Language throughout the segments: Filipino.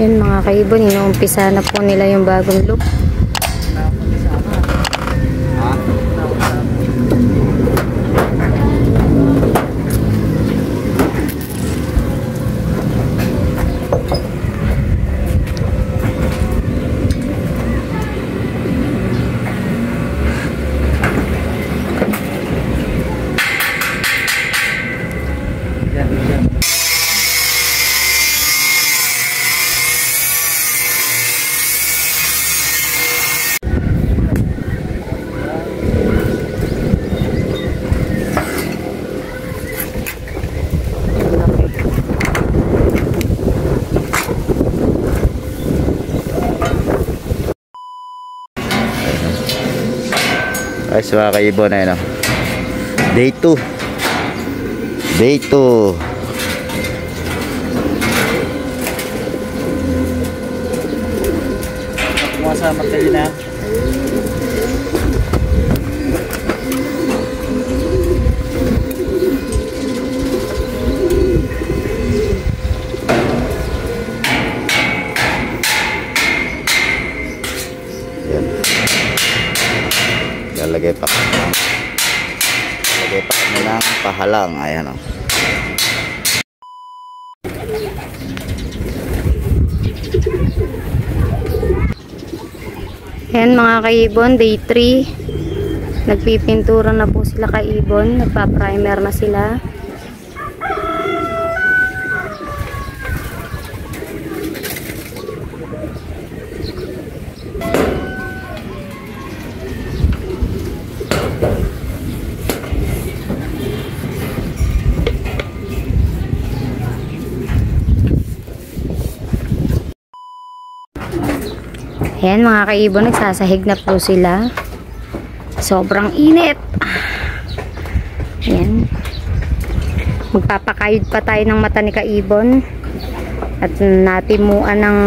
Ayun mga kaibon, inuumpisa na po nila yung bagong loop. Ay, mga kaibon na yun. Day 2. Day 2. Kumuha sa magdali na. Lalagay pa kami ng pahalang. Ayan o. Ayan mga kaibon, day 3. Nagpipintura na po sila kaibon. Nagpa-primer na sila. Ayan mga kaibon, nagsasahig na po sila. Sobrang init. Ayan. Magpapakayod pa tayo ng mata ni kaibon. At natimuan ng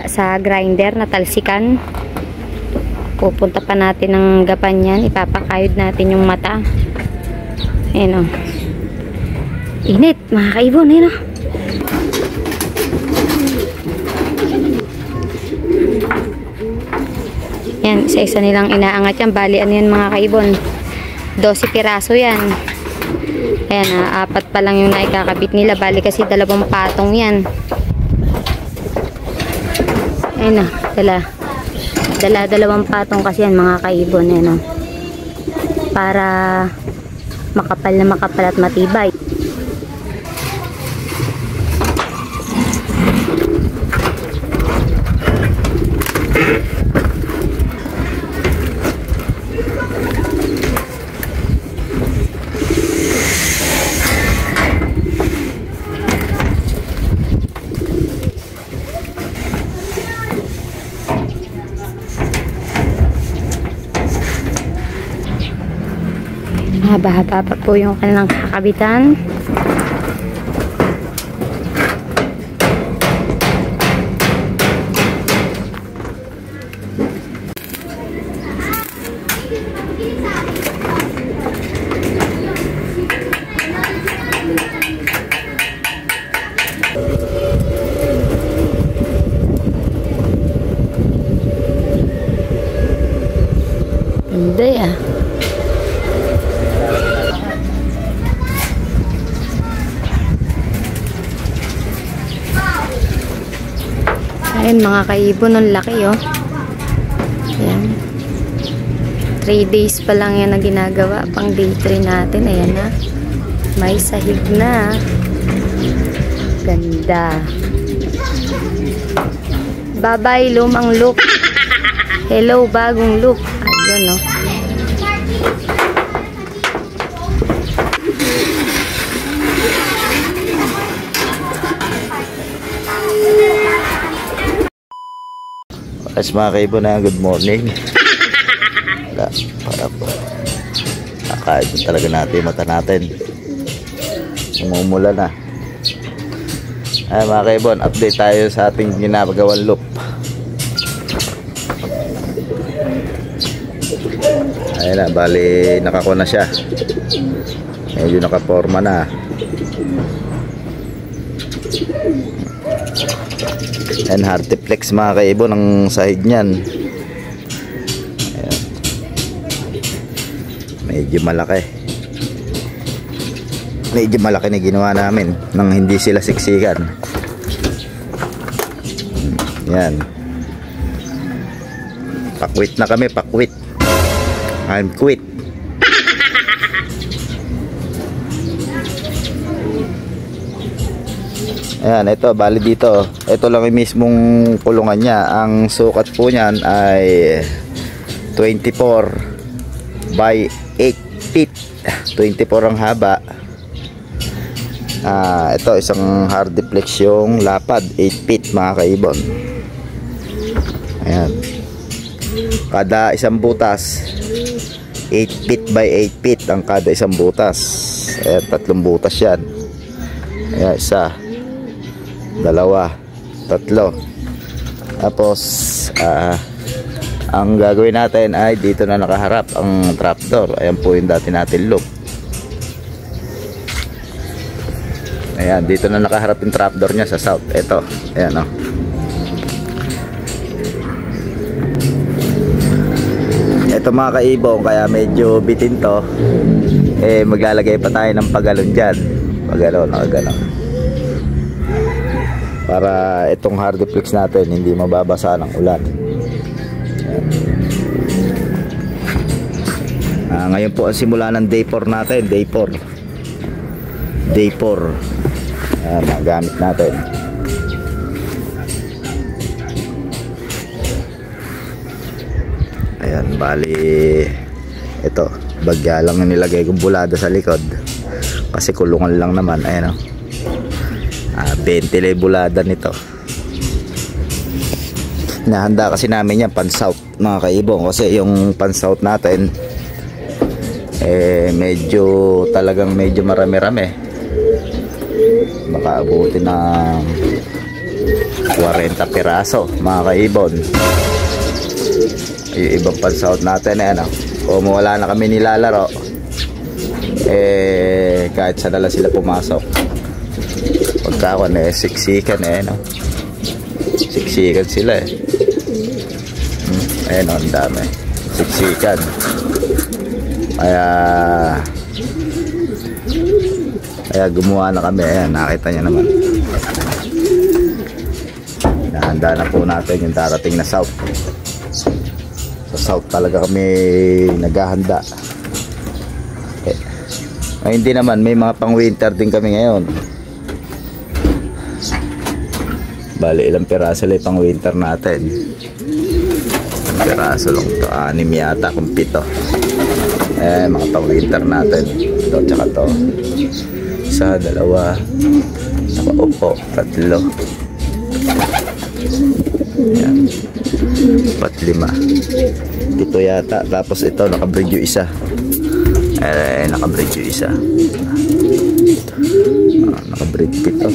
sa grinder na talsikan. Pupunta pa natin ng gapan yan. Ipapakayod natin yung mata. Ayan o. Init mga kaibon. Ayan o. Yan, isa-isa nilang inaangat yan. Bali, ano yan mga kaibon? 12 piraso yan. Ayan, 4 pa lang yung naikakabit nila. Bali kasi 2 patong yan. Ayan na, dalawang patong kasi yan mga kaibon. Ayan, para makapal na makapal at matibay. Haba-haba pa po yung kanilang kakabitan. Hindi ah. Ayan mga kaibon, ang laki oh. Ayan. 3 days pa lang yan na ginagawa. Pang day 3 natin. Ayan na. May sahig na. Ganda. Bye-bye, lumang look. Hello, bagong look. Ayun oh. As mga kaibon na, good morning. Para po nakaibon talaga natin mata natin. Umumula na. Ay mga kaibon, update tayo sa ating ginagawang loop. Ayun na, bali nakakuha na siya. Medyo nakaporma na. Yan, Hardiplex mga kaibon ang sahig niyan. Ayan. Medyo malaki. Medyo malaki na ginawa namin nang hindi sila siksikan. Yan. Pakwit na kami, pakwit. I'm quit. Ayan, ito, bali dito. Ito lang yung mismong kulungan niya. Ang sukat po niyan ay 24 by 8 feet. 24 ang haba. Ito, isang Hardiplex yung lapad. 8 feet mga kaibon. Ayan. Kada isang butas 8 feet by 8 feet ang kada isang butas. Ayan, 3 butas yan. Ayan, isa, dalawa, tatlo. Tapos ang gagawin natin ay dito na nakaharap ang trapdoor. Ayan po yung dati natin loop. Ayan, dito na nakaharap yung trapdoor nya sa south. Ito, ayan o. Ito mga kaibong, kaya medyo bitin to. Maglalagay pa tayo ng pagalon dyan. Pagalon, nakaganon, para itong Hardiplex natin hindi mababasa ng ulan. Ngayon po ang simula ng day 4 natin. Day 4 gamit natin. Ayan, bali ito, bagya lang na nilagay kong bulada sa likod kasi kulungan lang naman. Ayan o, 20 bulada nito. Nahanda kasi namin yan pan south mga kaibong, kasi yung pan south natin medyo talagang medyo marami-rami, baka abutin ng 40 piraso mga kaibon. Yung ibang pan south natin kung wala na kami nilalaro, kahit sa dala sila pumasok, pagkawan siksikan no? Siksikan sila ayun ang dami siksikan. Kaya gumawa na kami. Ayan, nakita nyo naman, nahanda na po natin yung darating na south. Sa south talaga kami naghahanda. Hindi naman, may mga pang winter din kami ngayon. Bali, ilang piraso lang pang winter natin. Ilang piraso lang ito, 6 yata kung 7. Mga pang winter natin. Ito, tsaka ito. 1, 2, tsaka upo, 3. Ayan. 4, 5. 7 yata. Tapos ito, nakabridge yung isa. Nakabridge yung isa. Nakabridge 7.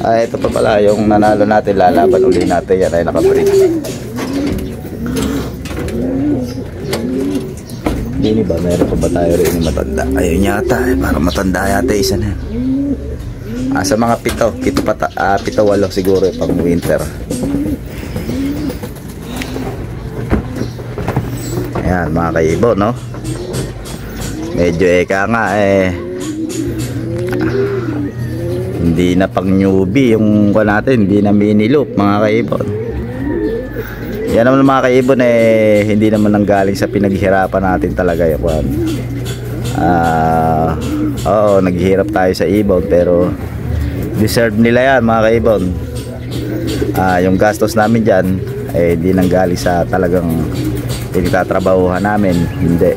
Ito pa pala yung nanalo natin, lalaban uli natin yan ay nakabridge. Hindi ba, meron pa ba tayo rin matanda? Ayun yata, parang matanda yata isa na. Sa mga 7, 8 siguro pang winter. Ayan mga kaibo, no? Medyo eka nga hindi na pang newbie yung natin, hindi na mini loop mga kaibon. Yan naman mga kaibon hindi naman nanggaling sa pinaghirapan natin talaga yung oo, naghihirap tayo sa ibon, pero deserve nila yan mga kaibon. Yung gastos namin dyan hindi nanggaling sa talagang pinagtatrabahuhan namin, hindi.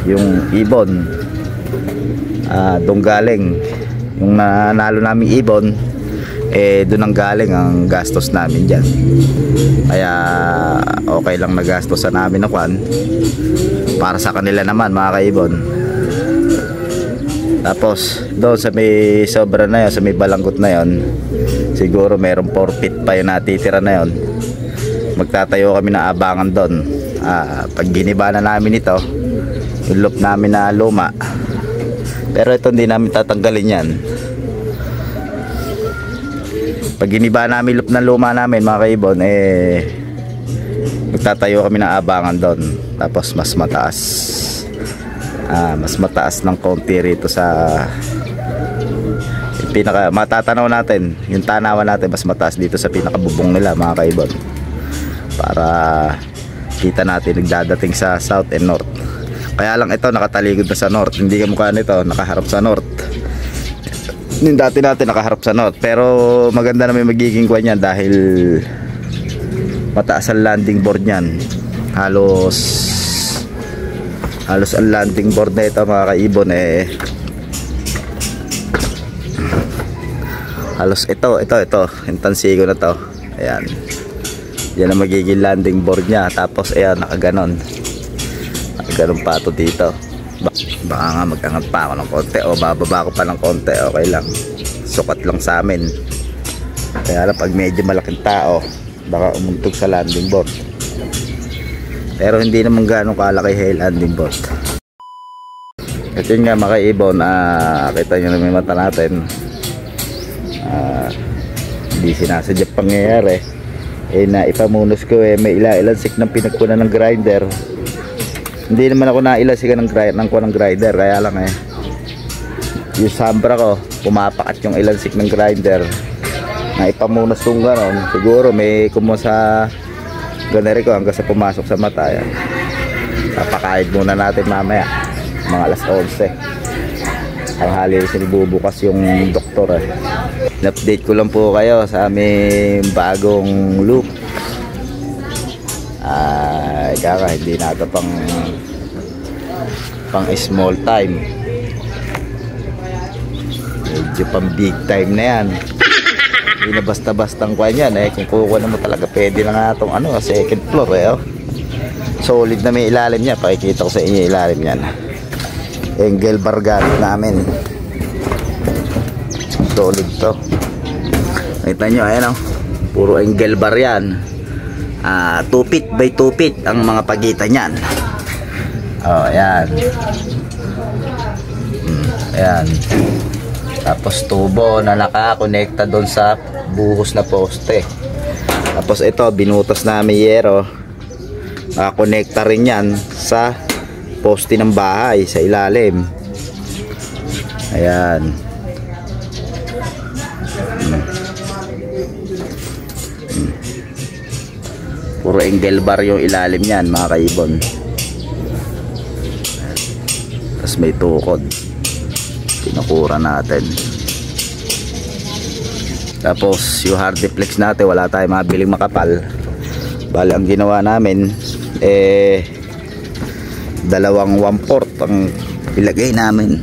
Yung ibon doon galing, yung nanalo namin ibon doon ang galing ang gastos namin dyan. Kaya okay lang na gastos sa namin na para sa kanila naman mga kaibon. Tapos doon sa may sobra na yun, sa may balanggot na yun, siguro merong 4 feet pa yung natitira na yun. Magtatayo kami na abangan doon. Pag giniba na namin ito, yung loop namin na luma, pero ito hindi namin tatanggalin yan. Pag giniba namin ng luma namin mga kaibon, magtatayo kami ng abangan doon. Tapos mas mataas ng konti rito sa pinaka matatanaw natin, yung tanawan natin mas mataas dito sa pinakabubong nila mga kaibon, para kita natin nagdadating sa south and north. Kaya lang ito nakataligod na sa north, hindi kamukha nito nakaharap sa north. Yung dati natin nakaharap sa north, pero maganda na may magiging kuha niyan dahil mataas ang landing board niyan. Halos ang landing board na ito mga kaibon halos ito yung tansigo na to, ayan, yan ang magiging landing board niya. Tapos ayan, nakaganon pa ito dito. Baka nga mag-angat pa ako ng konti o bababa ko pa ng konti, okay lang, sukat lang sa amin. Kaya lang pag medyo malaking tao baka umuntog sa landing board, pero hindi naman gano'ng kalaki yung landing board. At yun nga mga kaibon, kita nyo na may mata natin, hindi sinasadyang pangyayari, na ipamunos ko may ilansik ng pinagkunan ng grinder. Hindi naman ako nailasik ng grinder, kaya lang yung sambra ko pumapakat yung ilansik ng grinder na ipamunos kong gano'n. Siguro may kumuha sa ganeri ko hanggang sa pumasok sa mata. Yan, papakain muna natin mamaya mga alas 11. Ang hali sinibubukas yung doktor. In-update ko lang po kayo sa aming bagong loop. Kaya hindi na ito pang small time, medyo pang big time na yan. Hindi na basta-bastang kuha yan kung kukuha mo talaga pwede na nga itong second floor solid na may ilalim niya. Pakikita ko sa inyo ilalim yan, angle bar gamit namin, solid to. Nakita nyo, ayan puro angle bar yan. 2 feet by 2 feet ang mga pagitan yan. Ayan. Ayan. Tapos tubo na nakakonekta doon sa buhos na poste. Tapos ito binutas namin yero, nakakonekta rin yan sa poste ng bahay sa ilalim. Ayan. Puro angle bar yung ilalim yan mga kaibon. Tapos may tukod, pinukura natin. Tapos yung hardiplex natin wala tayong mabiling makapal. Bali ang ginawa namin dalawang 1/4 ang ilagay namin.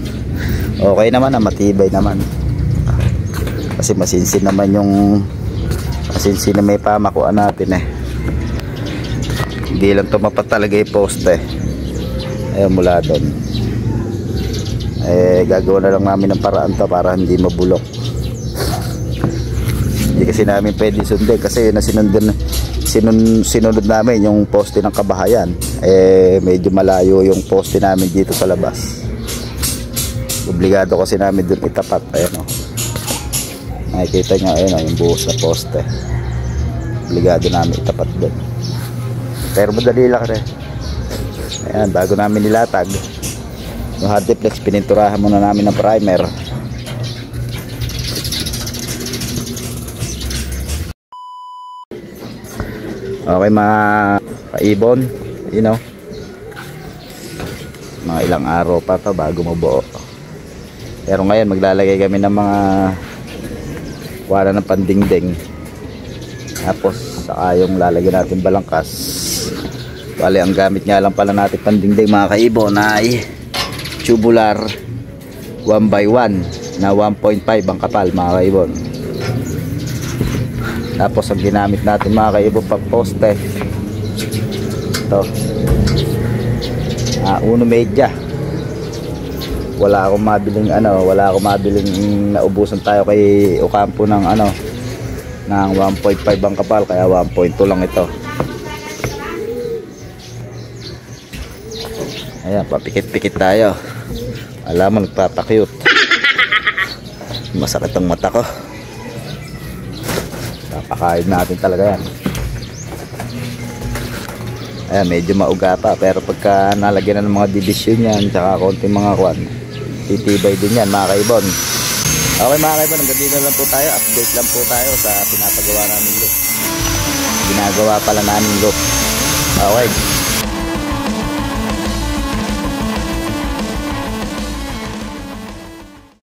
Okay naman, matibay naman. Kasi masinsin naman yung masinsin na may pamakuan natin Hindi lang tumapat talaga yung poste. Ayun, mula doon gagawa na lang namin ng paraan to para hindi mabulok. Hindi kasi namin pwede sundin kasi na sinunod namin yung poste ng kabahayan. Medyo malayo yung poste namin dito sa labas. Obligado kasi namin doon itapat. Ayan nakikita nyo, ayan yung buhos na poste. Obligado namin itapat doon. Pero madali lang rin. Ayan, bago namin nilatag yung hardiplex, pininturahan muna namin ng primer. Okay mga kaibon, mga ilang araw pa to bago mabuo. Pero ngayon maglalagay kami ng mga wala ng pandingding. Tapos saka yung lalagyan natin balangkas. Bale ang gamit nga lang pala natin pandingding mga kaibon ay tubular 1x1 na 1.5 ang kapal mga kaibon. Tapos ang ginamit natin mga kaibon pang poste ito 1.media. Wala akong mabiling naubusan tayo kay Ocampo ng ng 1.5 ang kapal, kaya 1.2 lang ito. Ayan, papikit-pikit tayo. Alam mo, nagpapakyut. Masakit ang mata ko. Papakain natin talaga yan. Ayan, medyo mauga pa, pero pagka nalagyan na ng mga division yan, tsaka konting mga kwan, titibay din yan mga kaibon. Okay mga kaibon, hanggang dito lang po tayo. Update lang po tayo sa pinapagawa namin loop. Ginagawa pala namin loop. Okay.